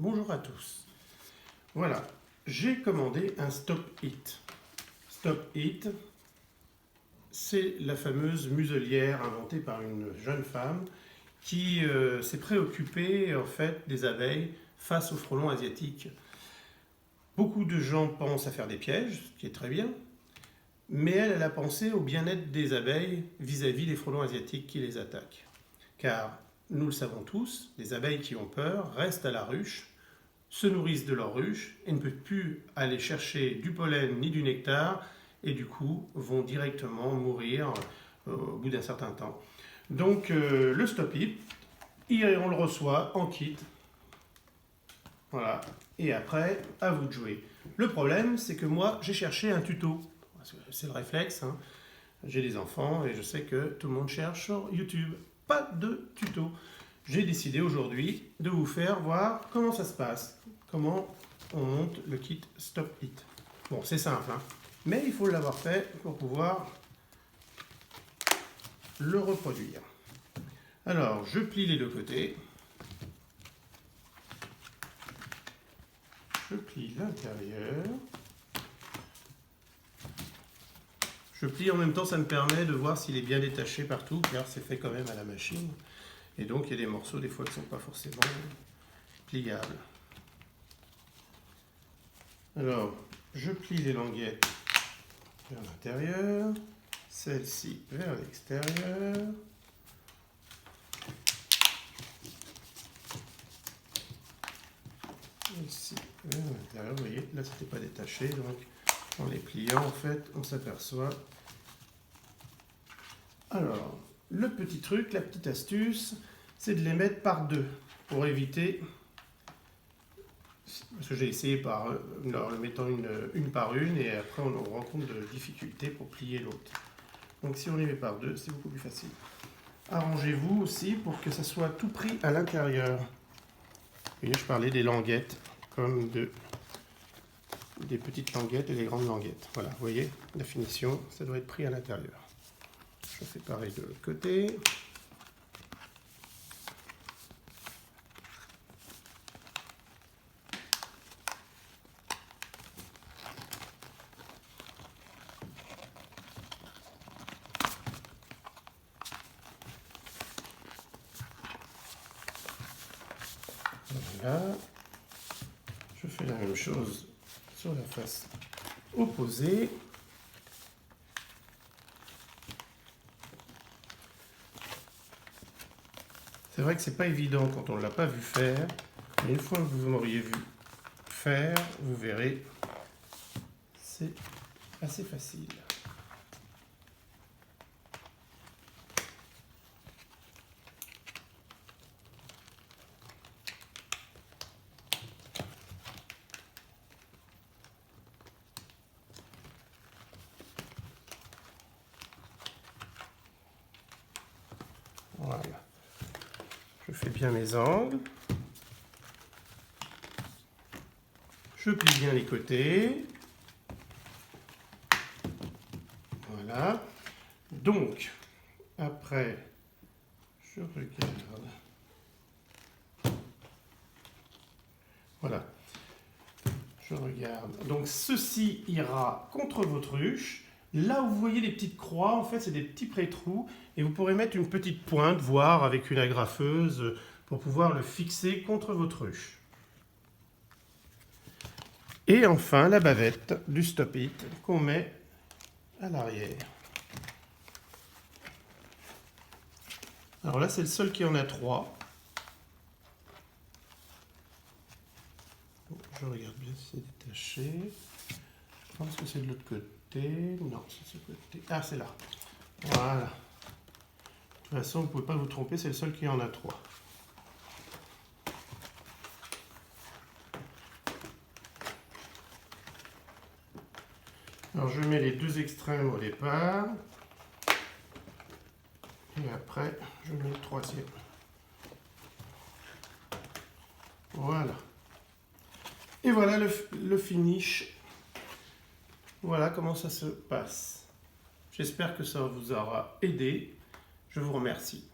Bonjour à tous. Voilà, j'ai commandé un Stop It. Stop It, c'est la fameuse muselière inventée par une jeune femme qui s'est préoccupée en fait des abeilles face aux frelons asiatiques. Beaucoup de gens pensent à faire des pièges, ce qui est très bien, mais elle a pensé au bien-être des abeilles vis-à-vis des frelons asiatiques qui les attaquent. Car, nous le savons tous, les abeilles qui ont peur restent à la ruche, se nourrissent de leur ruche et ne peuvent plus aller chercher du pollen ni du nectar et du coup vont directement mourir au bout d'un certain temps. Donc le Stop It, on le reçoit en kit. Voilà. Et après, à vous de jouer. Le problème, c'est que moi, j'ai cherché un tuto. C'est le réflexe. Hein. J'ai des enfants et je sais que tout le monde cherche sur YouTube. Pas de tuto. J'ai décidé aujourd'hui de vous faire voir comment ça se passe. Comment on monte le kit Stop It. Bon, c'est simple, hein, mais il faut l'avoir fait pour pouvoir le reproduire. Alors, je plie les deux côtés. Je plie l'intérieur. Je plie en même temps, ça me permet de voir s'il est bien détaché partout, car c'est fait quand même à la machine. Et donc, il y a des morceaux, des fois, qui ne sont pas forcément pliables. Alors, je plie les languettes vers l'intérieur, celle-ci vers l'extérieur. Ici vers l'intérieur, vous voyez, là c'était pas détaché, donc en les pliant, en fait, on s'aperçoit. Alors, le petit truc, la petite astuce, c'est de les mettre par deux pour éviter. Parce que j'ai essayé par le mettant une par une et après on rencontre de difficultés pour plier l'autre. Donc si on les met par deux, c'est beaucoup plus facile. Arrangez-vous aussi pour que ça soit tout pris à l'intérieur. Vous voyez, je parlais des languettes, comme des petites languettes et des grandes languettes. Voilà, vous voyez, la finition, ça doit être pris à l'intérieur. Je fais pareil de l'autre côté. Voilà. Je fais la même chose sur la face opposée. C'est vrai que c'est pas évident quand on ne l'a pas vu faire, mais une fois que vous m'auriez vu faire, vous verrez, c'est assez facile. Voilà. Je fais bien mes angles. Je plie bien les côtés. Voilà. Donc, après, je regarde. Voilà. Je regarde. Donc, ceci ira contre votre ruche. Là où vous voyez les petites croix, en fait, c'est des petits pré-trous. Et vous pourrez mettre une petite pointe, voire avec une agrafeuse, pour pouvoir le fixer contre votre ruche. Et enfin, la bavette du Stop It qu'on met à l'arrière. Alors là, c'est le seul qui en a 3. Je regarde bien si c'est détaché. Je pense que c'est de l'autre côté. Non, c'est ce côté. Ah, c'est là. Voilà. De toute façon, vous ne pouvez pas vous tromper, c'est le seul qui en a 3. Alors, je mets les deux extrêmes au départ. Et après, je mets le troisième. Voilà. Et voilà le finish. Voilà comment ça se passe. J'espère que ça vous aura aidé. Je vous remercie.